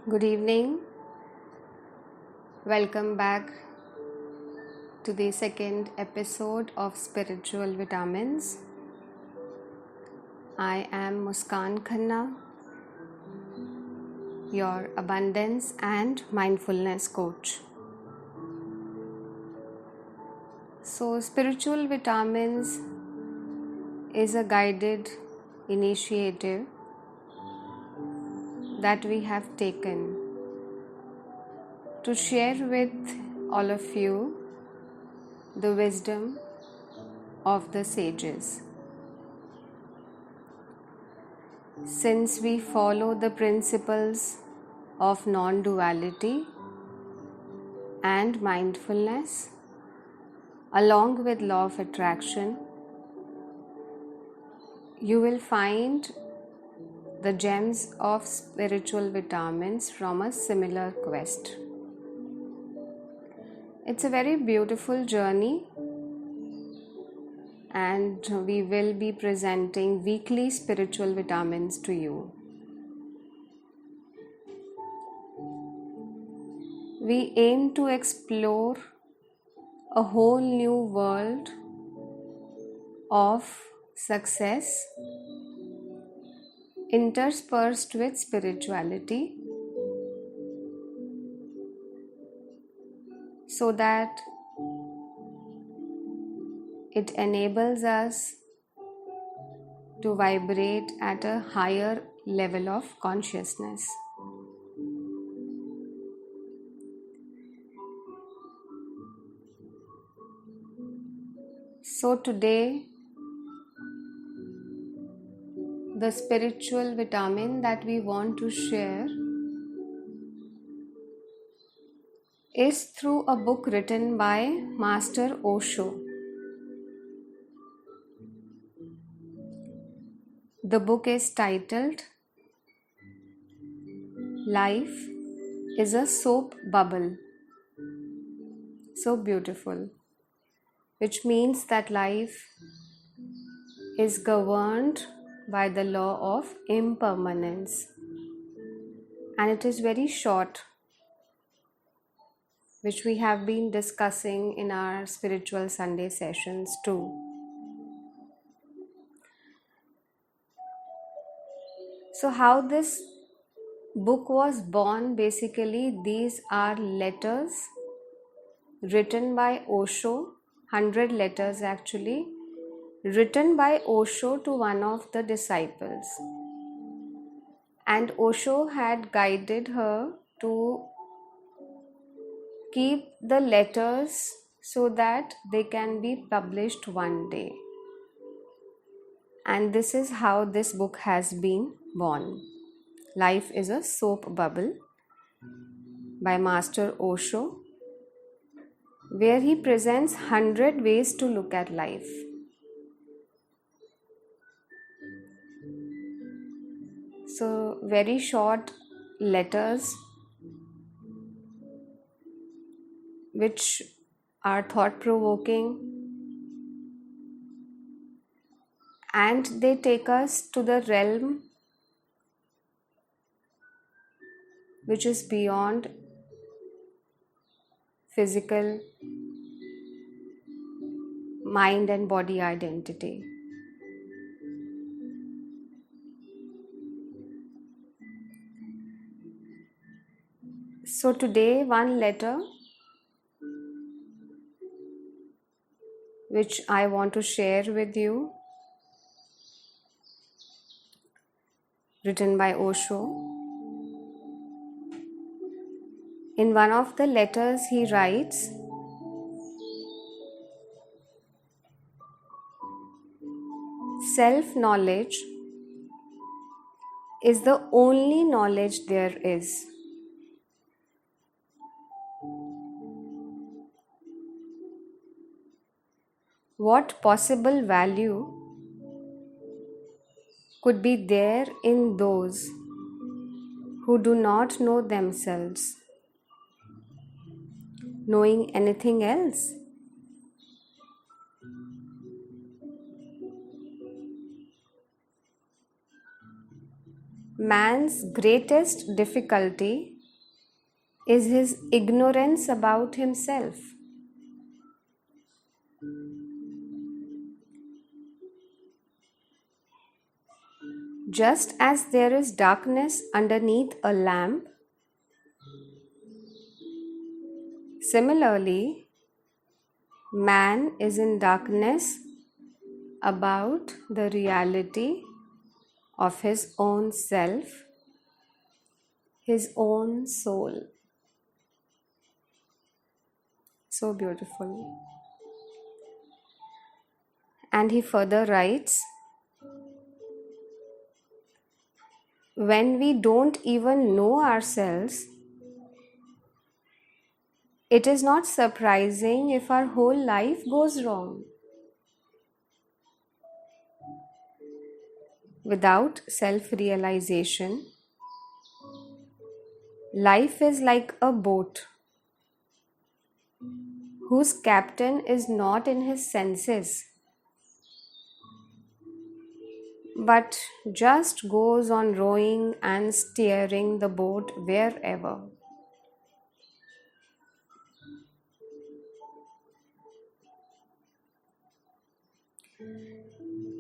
Good evening. Welcome back to the second episode of Spiritual Vitamins. I am Muskaan, your abundance and mindfulness coach. So, Spiritual Vitamins is a guided initiative that we have taken to share with all of you the wisdom of the sages. Since we follow the principles of non-duality and mindfulness along with law of attraction, you will find the gems of spiritual vitamins from a similar quest. It's a very beautiful journey, and we will be presenting weekly spiritual vitamins to you. We aim to explore a whole new world of success interspersed with spirituality, so that it enables us to vibrate at a higher level of consciousness. So today, the spiritual vitamin that we want to share is through a book written by Master Osho. The book is titled Life is a Soap Bubble. So beautiful. Which means that life is governed by the law of impermanence. And it is very short, which we have been discussing in our spiritual Sunday sessions too. So how this book was born, basically these are letters written by Osho, 100 letters actually, written by Osho to one of the disciples. And Osho had guided her to keep the letters so that they can be published one day. And this is how this book has been born. Life is a Soap Bubble by Master Osho, where he presents 100 ways to look at life. So very short letters which are thought-provoking, and they take us to the realm which is beyond physical mind and body identity. So today, one letter which I want to share with you, written by Osho. In one of the letters he writes, self-knowledge is the only knowledge there is. What possible value could be there in those who do not know themselves, knowing anything else? man's greatest difficulty is his ignorance about himself. Just as there is darkness underneath a lamp, similarly, man is in darkness about the reality of his own self, his own soul. So beautiful. And he further writes, when we don't even know ourselves, it is not surprising if our whole life goes wrong. Without self-realization, life is like a boat whose captain is not in his senses, but just goes on rowing and steering the boat wherever.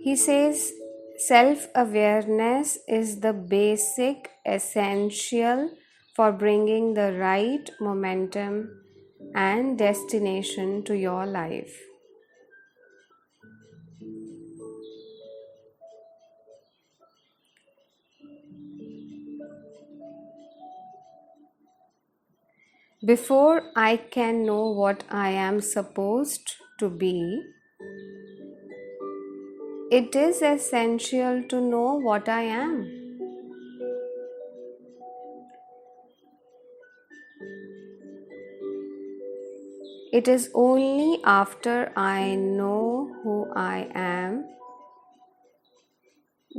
He says, self-awareness is the basic essential for bringing the right momentum and destination to your life. Before I can know what I am supposed to be, it is essential to know what I am. It is only after I know who I am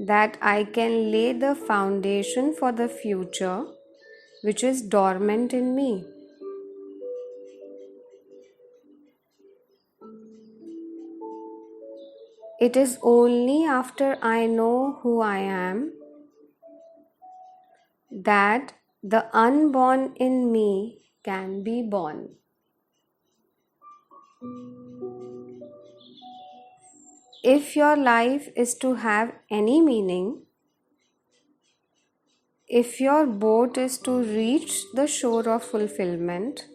that I can lay the foundation for the future which is dormant in me. It is only after I know who I am that the unborn in me can be born. If your life is to have any meaning, if your boat is to reach the shore of fulfillment,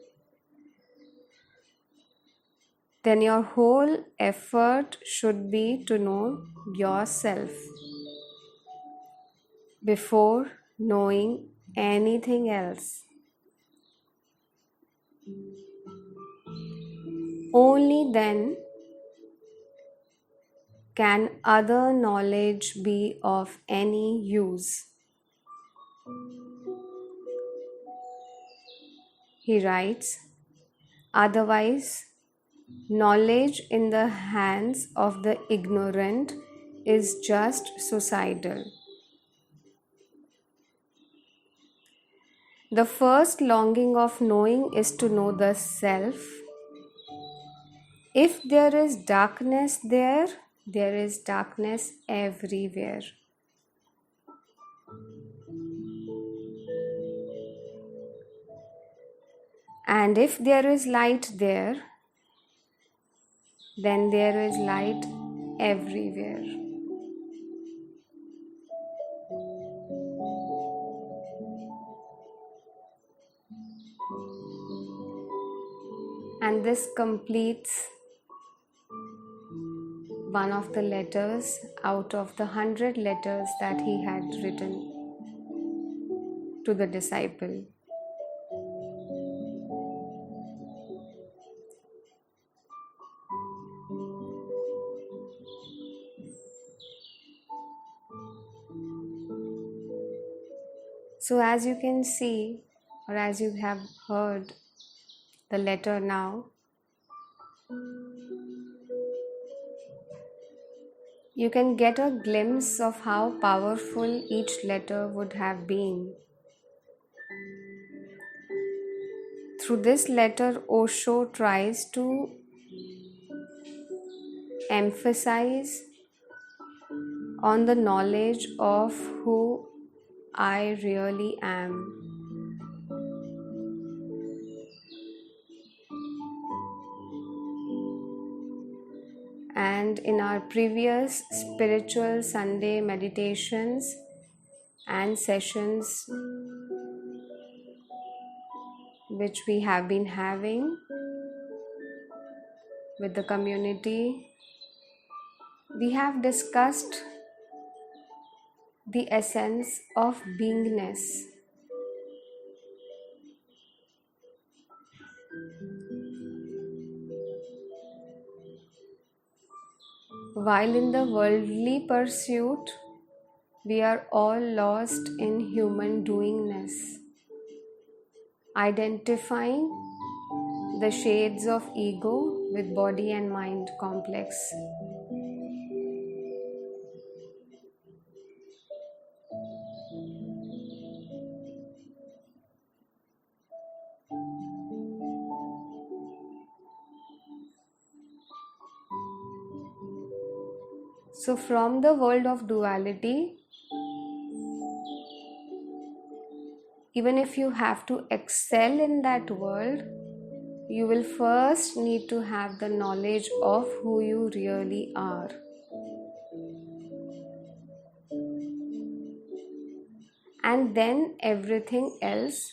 then your whole effort should be to know yourself before knowing anything else. Only then can other knowledge be of any use. He writes, otherwise, knowledge in the hands of the ignorant is just suicidal. The first longing of knowing is to know the self. If there is darkness there is darkness everywhere. And if there is light there, then there is light everywhere. And this completes one of the letters out of the 100 letters that he had written to the disciple. So as you can see, or as you have heard the letter now, you can get a glimpse of how powerful each letter would have been. Through this letter, Osho tries to emphasize on the knowledge of who I really am. And in our previous spiritual Sunday meditations and sessions which we have been having with the community, we have discussed the essence of beingness. While in the worldly pursuit, we are all lost in human doingness, identifying the shades of ego with body and mind complex. So, from the world of duality, even if you have to excel in that world, you will first need to have the knowledge of who you really are. And then everything else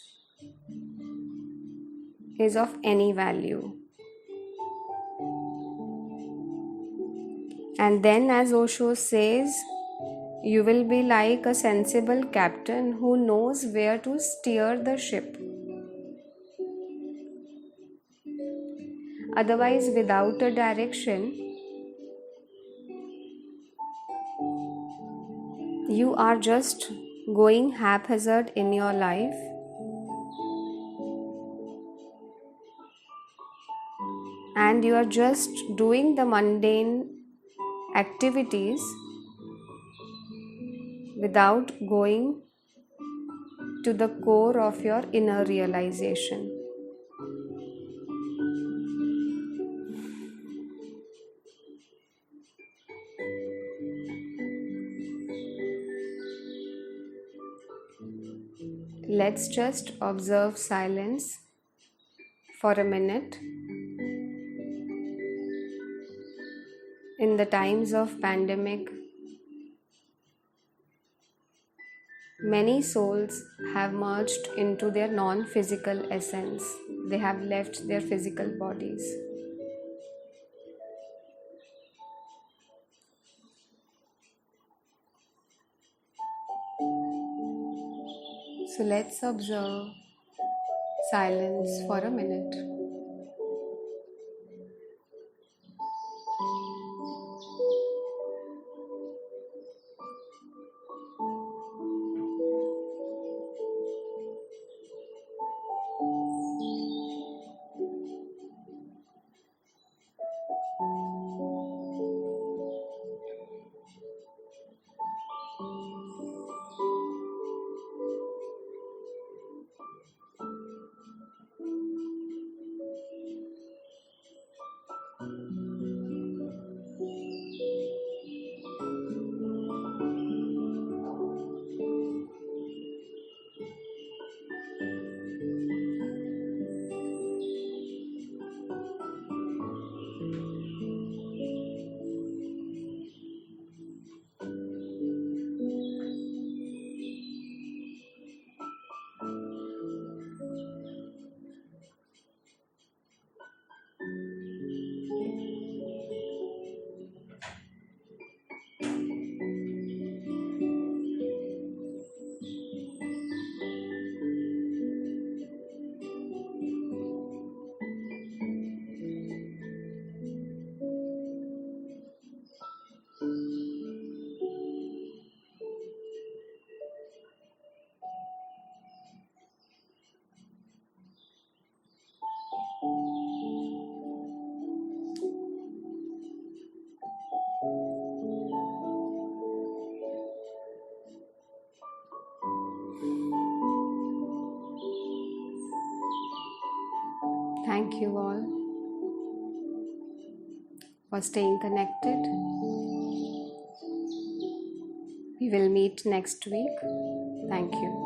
is of any value. And then, as Osho says, you will be like a sensible captain who knows where to steer the ship. Otherwise, without a direction, you are just going haphazard in your life, and you are just doing the mundane activities without going to the core of your inner realization. Let's just observe silence for a minute. In the times of pandemic, many souls have merged into their non-physical essence. They have left their physical bodies. So let's observe silence for a minute. Thank you all for staying connected. We will meet next week. Thank you.